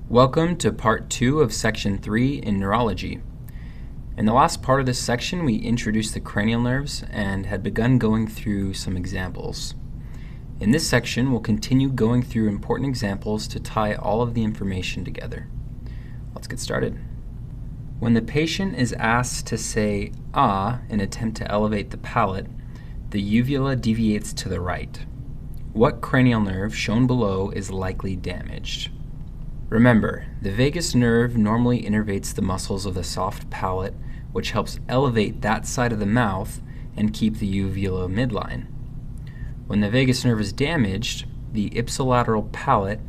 Welcome to Part 2 of Section 3 in Neurology. In the last part of this section, we introduced the cranial nerves and had begun going through some examples. In this section, we'll continue going through important examples to tie all of the information together. Let's get started. When the patient is asked to say "ah" in an attempt to elevate the palate, the uvula deviates to the right. What cranial nerve shown below is likely damaged? Remember, the vagus nerve normally innervates the muscles of the soft palate, which helps elevate that side of the mouth and keep the uvula midline. When the vagus nerve is damaged, the ipsilateral palate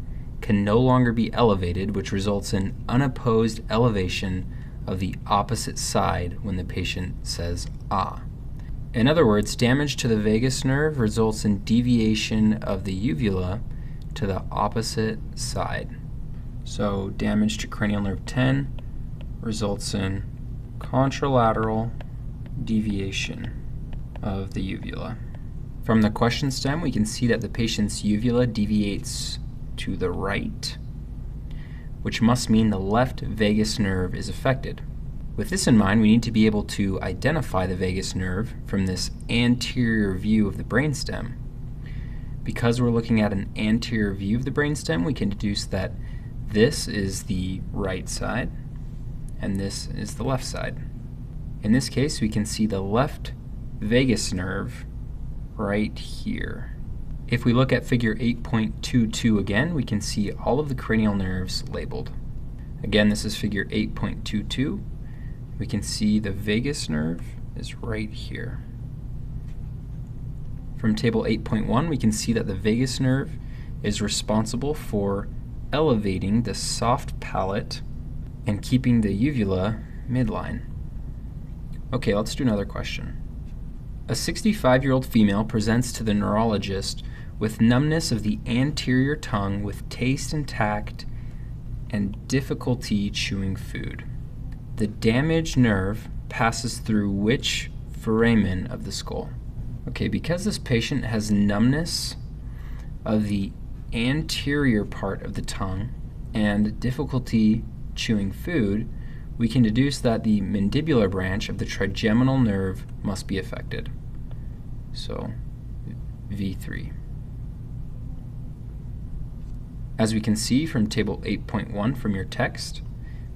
can no longer be elevated, which results in unopposed elevation of the opposite side when the patient says "ah." In other words, damage to the vagus nerve results in deviation of the uvula to the opposite side. So damage to cranial nerve 10 results in contralateral deviation of the uvula. From the question stem, we can see that the patient's uvula deviates to the right, which must mean the left vagus nerve is affected. With this in mind, we need to be able to identify the vagus nerve from this anterior view of the brainstem. Because we're looking at an anterior view of the brainstem, we can deduce that this is the right side and this is the left side. In this case, we can see the left vagus nerve right here. If we look at figure 8.22 again, we can see all of the cranial nerves labeled. Again, this is figure 8.22. We can see the vagus nerve is right here. From table 8.1, we can see that the vagus nerve is responsible for elevating the soft palate and keeping the uvula midline. Okay, let's do another question. A 65-year-old female presents to the neurologist with numbness of the anterior tongue with taste intact and difficulty chewing food. The damaged nerve passes through which foramen of the skull? Okay, because this patient has numbness of the anterior part of the tongue and difficulty chewing food, we can deduce that the mandibular branch of the trigeminal nerve must be affected. So, V3. As we can see from table 8.1 from your text,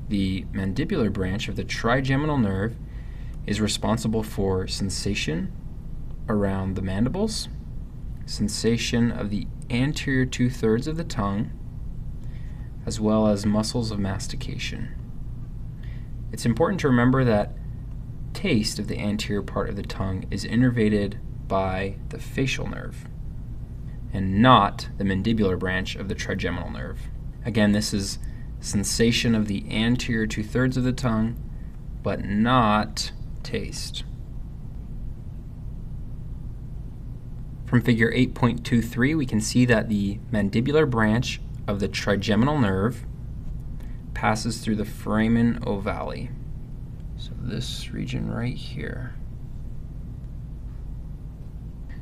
the mandibular branch of the trigeminal nerve is responsible for sensation around the mandibles, sensation of the anterior 2/3 of the tongue, as well as muscles of mastication. It's important to remember that taste of the anterior part of the tongue is innervated by the facial nerve and not the mandibular branch of the trigeminal nerve. Again, this is sensation of the anterior 2/3 of the tongue, but not taste. From figure 8.23, we can see that the mandibular branch of the trigeminal nerve passes through the foramen ovale. So this region right here.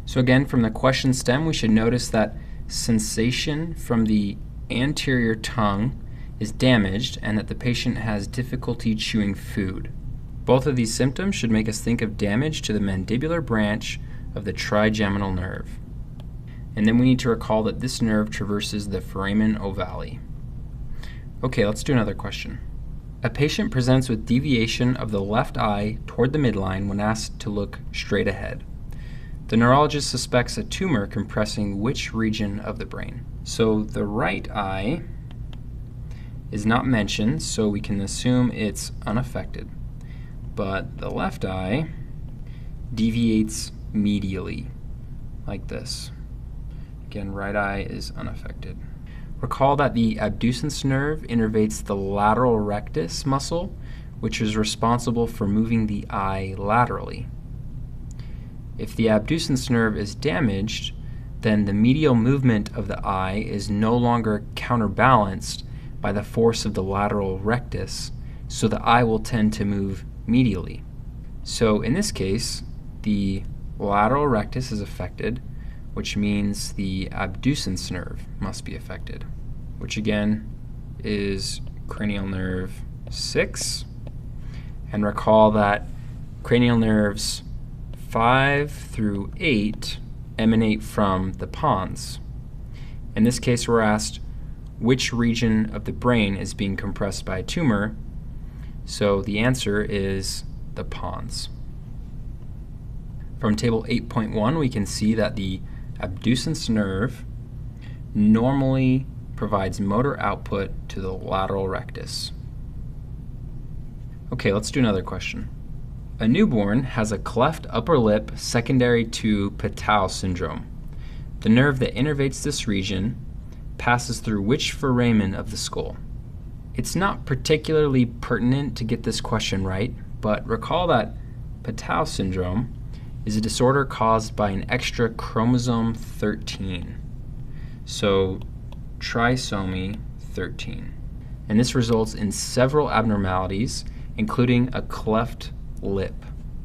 So again, from the question stem, we should notice that sensation from the anterior tongue is damaged and that the patient has difficulty chewing food. Both of these symptoms should make us think of damage to the mandibular branch of the trigeminal nerve. And then we need to recall that this nerve traverses the foramen ovale. Okay, let's do another question. A patient presents with deviation of the left eye toward the midline when asked to look straight ahead. The neurologist suspects a tumor compressing which region of the brain? So the right eye is not mentioned, so we can assume it's unaffected. But the left eye deviates medially, like this. Again, right eye is unaffected. Recall that the abducens nerve innervates the lateral rectus muscle, which is responsible for moving the eye laterally. If the abducens nerve is damaged, then the medial movement of the eye is no longer counterbalanced by the force of the lateral rectus, so the eye will tend to move medially. So in this case, the lateral rectus is affected, which means the abducens nerve must be affected, which again is cranial nerve 6. And recall that cranial nerves 5 through 8 emanate from the pons. In this case, we're asked which region of the brain is being compressed by a tumor, so the answer is the pons. From table 8.1, we can see that the abducens nerve normally provides motor output to the lateral rectus. Okay, let's do another question. A newborn has a cleft upper lip secondary to Patau syndrome. The nerve that innervates this region passes through which foramen of the skull? It's not particularly pertinent to get this question right, but recall that Patau syndrome is a disorder caused by an extra chromosome 13. So trisomy 13. And this results in several abnormalities, including a cleft lip.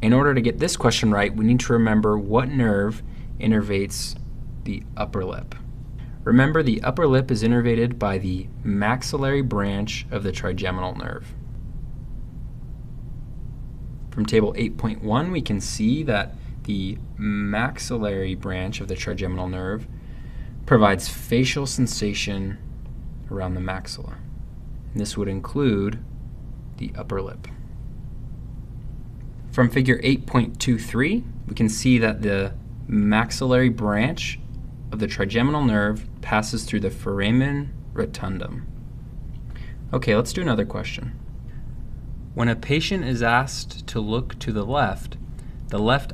In order to get this question right, we need to remember what nerve innervates the upper lip. Remember, the upper lip is innervated by the maxillary branch of the trigeminal nerve. From table 8.1, we can see that the maxillary branch of the trigeminal nerve provides facial sensation around the maxilla. And this would include the upper lip. From figure 8.23, we can see that the maxillary branch of the trigeminal nerve passes through the foramen rotundum. Okay, let's do another question. When a patient is asked to look to the left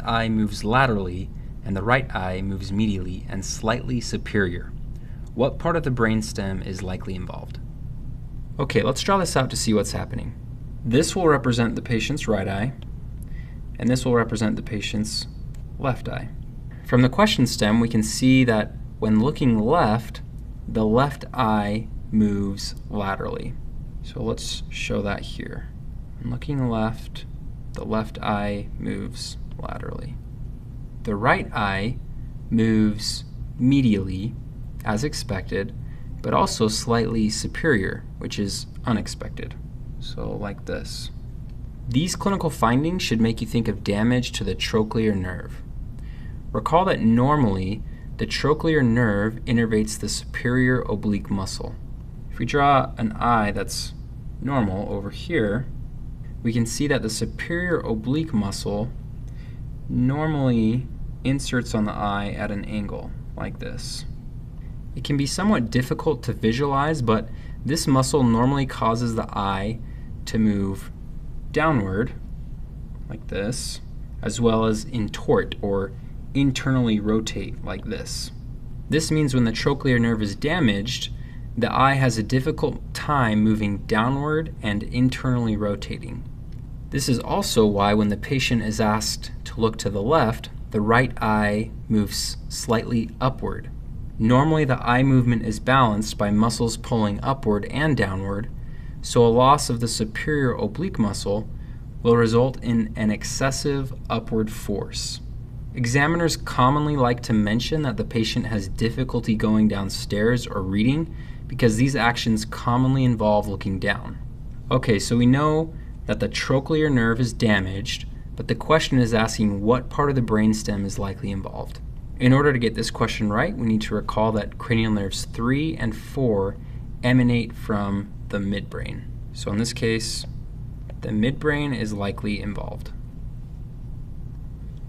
eye moves laterally and the right eye moves medially and slightly superior. What part of the brainstem is likely involved? Okay, let's draw this out to see what's happening. This will represent the patient's right eye, and this will represent the patient's left eye. From the question stem, we can see that when looking left, the left eye moves laterally. So let's show that here. When looking left, the left eye moves laterally. The right eye moves medially, as expected, but also slightly superior, which is unexpected. So like this. These clinical findings should make you think of damage to the trochlear nerve. Recall that normally the trochlear nerve innervates the superior oblique muscle. If we draw an eye that's normal over here, we can see that the superior oblique muscle normally inserts on the eye at an angle like this. It can be somewhat difficult to visualize, but this muscle normally causes the eye to move downward like this, as well as intort or internally rotate like this. This means when the trochlear nerve is damaged, the eye has a difficult time moving downward and internally rotating. This is also why when the patient is asked to look to the left, the right eye moves slightly upward. Normally the eye movement is balanced by muscles pulling upward and downward, so a loss of the superior oblique muscle will result in an excessive upward force. Examiners commonly like to mention that the patient has difficulty going downstairs or reading because these actions commonly involve looking down. Okay, so we know that the trochlear nerve is damaged, but the question is asking what part of the brainstem is likely involved. In order to get this question right, we need to recall that cranial nerves 3 and 4 emanate from the midbrain. So in this case, the midbrain is likely involved.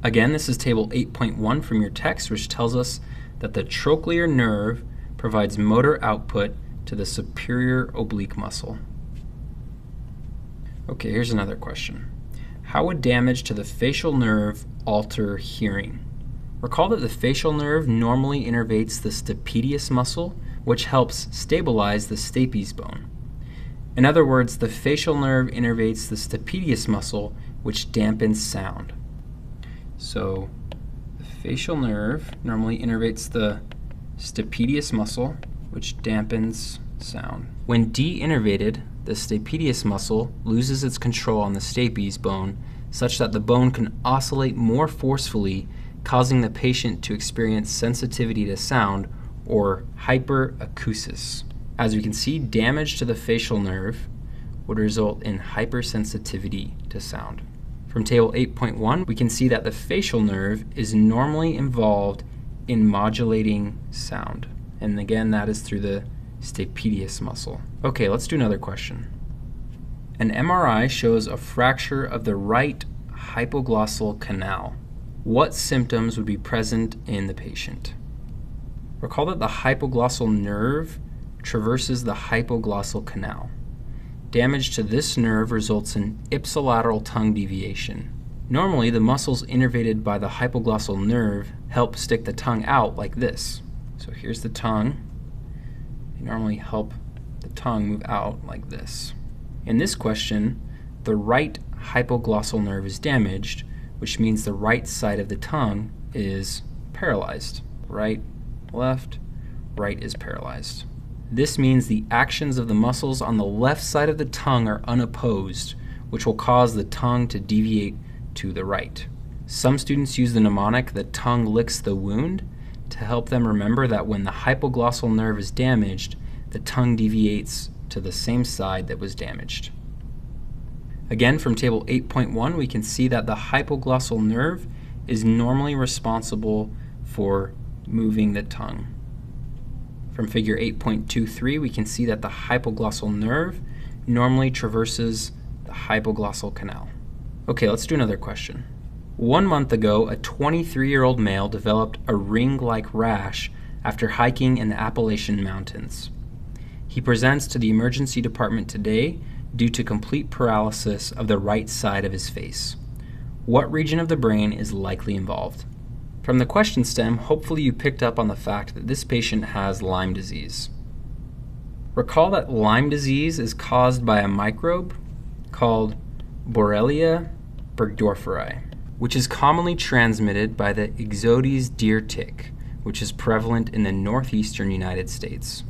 Again, this is table 8.1 from your text, which tells us that the trochlear nerve provides motor output to the superior oblique muscle. Okay, here's another question. How would damage to the facial nerve alter hearing? Recall that the facial nerve normally innervates the stapedius muscle, which helps stabilize the stapes bone. In other words, the facial nerve innervates the stapedius muscle, which dampens sound. So the facial nerve normally innervates the stapedius muscle, which dampens sound. When de-innervated, the stapedius muscle loses its control on the stapes bone such that the bone can oscillate more forcefully, causing the patient to experience sensitivity to sound or hyperacusis. As we can see, damage to the facial nerve would result in hypersensitivity to sound. From table 8.1, we can see that the facial nerve is normally involved in modulating sound. And again, that is through the stapedius muscle. Okay, let's do another question. An MRI shows a fracture of the right hypoglossal canal. What symptoms would be present in the patient? Recall that the hypoglossal nerve traverses the hypoglossal canal. Damage to this nerve results in ipsilateral tongue deviation. Normally, the muscles innervated by the hypoglossal nerve help stick the tongue out like this. So here's the tongue. They normally help the tongue move out like this. In this question, the right hypoglossal nerve is damaged, which means the right side of the tongue is paralyzed. Right, left, right is paralyzed. This means the actions of the muscles on the left side of the tongue are unopposed, which will cause the tongue to deviate to the right. Some students use the mnemonic, "the tongue licks the wound," to help them remember that when the hypoglossal nerve is damaged, the tongue deviates to the same side that was damaged. Again, from table 8.1, we can see that the hypoglossal nerve is normally responsible for moving the tongue. From figure 8.23, we can see that the hypoglossal nerve normally traverses the hypoglossal canal. Okay, let's do another question. 1 month ago, a 23-year-old male developed a ring-like rash after hiking in the Appalachian Mountains. He presents to the emergency department today due to complete paralysis of the right side of his face. What region of the brain is likely involved? From the question stem, hopefully you picked up on the fact that this patient has Lyme disease. Recall that Lyme disease is caused by a microbe called Borrelia burgdorferi, which is commonly transmitted by the Ixodes deer tick, which is prevalent in the northeastern United States.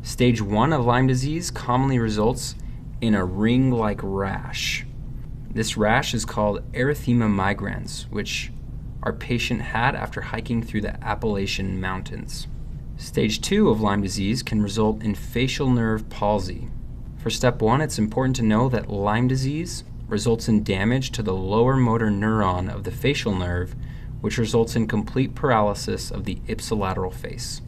Stage 1 of Lyme disease commonly results in a ring-like rash. This rash is called erythema migrans, which our patient had after hiking through the Appalachian Mountains. Stage 2 of Lyme disease can result in facial nerve palsy. For step 1, it's important to know that Lyme disease results in damage to the lower motor neuron of the facial nerve, which results in complete paralysis of the ipsilateral face.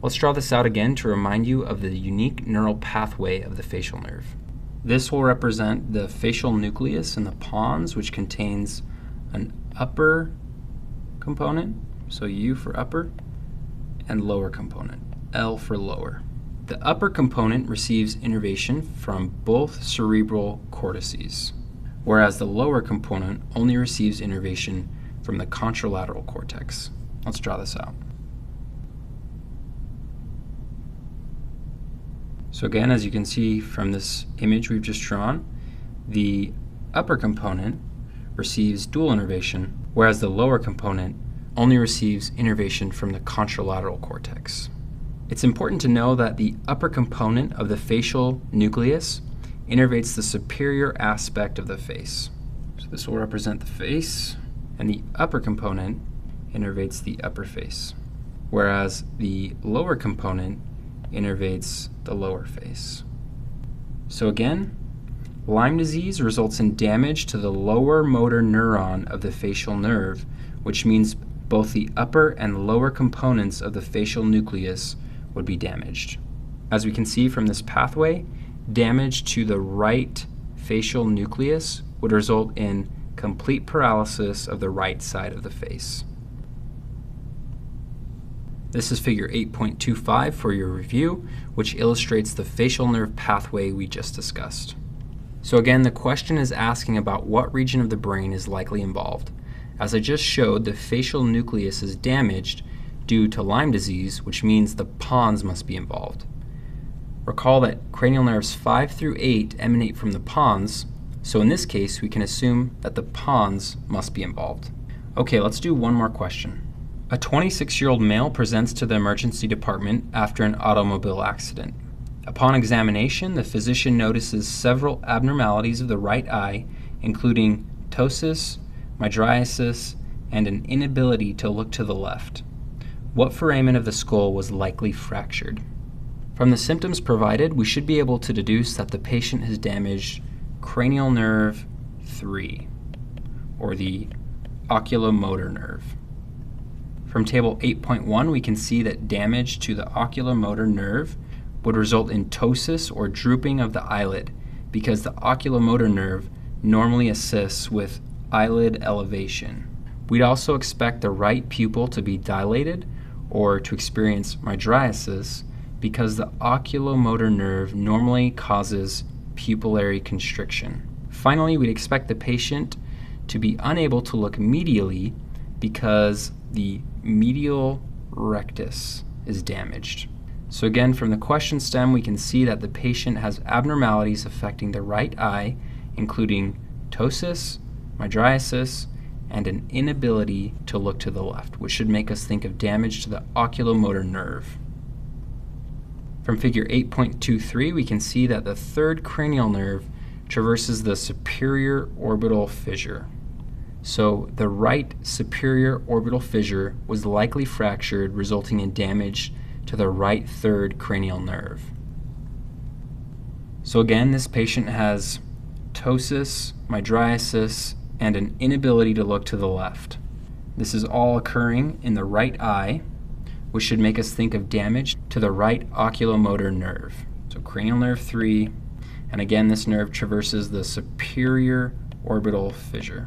Let's draw this out again to remind you of the unique neural pathway of the facial nerve. This will represent the facial nucleus in the pons, which contains an upper component, so U for upper, and lower component, L for lower. The upper component receives innervation from both cerebral cortices, whereas the lower component only receives innervation from the contralateral cortex. Let's draw this out. So again, as you can see from this image we've just drawn, the upper component receives dual innervation, whereas the lower component only receives innervation from the contralateral cortex. It's important to know that the upper component of the facial nucleus innervates the superior aspect of the face. So this will represent the face, and the upper component innervates the upper face, whereas the lower component innervates the lower face. So again, Lyme disease results in damage to the lower motor neuron of the facial nerve, which means both the upper and lower components of the facial nucleus would be damaged. As we can see from this pathway, damage to the right facial nucleus would result in complete paralysis of the right side of the face. This is figure 8.25 for your review, which illustrates the facial nerve pathway we just discussed. So again, the question is asking about what region of the brain is likely involved. As I just showed, the facial nucleus is damaged due to Lyme disease, which means the pons must be involved. Recall that cranial nerves 5 through 8 emanate from the pons, so in this case we can assume that the pons must be involved. Okay, let's do one more question. A 26-year-old male presents to the emergency department after an automobile accident. Upon examination, the physician notices several abnormalities of the right eye, including ptosis, mydriasis, and an inability to look to the left. What foramen of the skull was likely fractured? From the symptoms provided, we should be able to deduce that the patient has damaged cranial nerve 3, or the oculomotor nerve. From Table 8.1, we can see that damage to the oculomotor nerve would result in ptosis or drooping of the eyelid because the oculomotor nerve normally assists with eyelid elevation. We'd also expect the right pupil to be dilated or to experience mydriasis because the oculomotor nerve normally causes pupillary constriction. Finally, we'd expect the patient to be unable to look medially because the medial rectus is damaged. So again, from the question stem, we can see that the patient has abnormalities affecting the right eye, including ptosis, mydriasis, and an inability to look to the left, which should make us think of damage to the oculomotor nerve. From figure 8.23, we can see that the third cranial nerve traverses the superior orbital fissure. So the right superior orbital fissure was likely fractured, resulting in damage to the right third cranial nerve. So again, this patient has ptosis, mydriasis, and an inability to look to the left. This is all occurring in the right eye, which should make us think of damage to the right oculomotor nerve. So cranial nerve 3, and again, this nerve traverses the superior orbital fissure.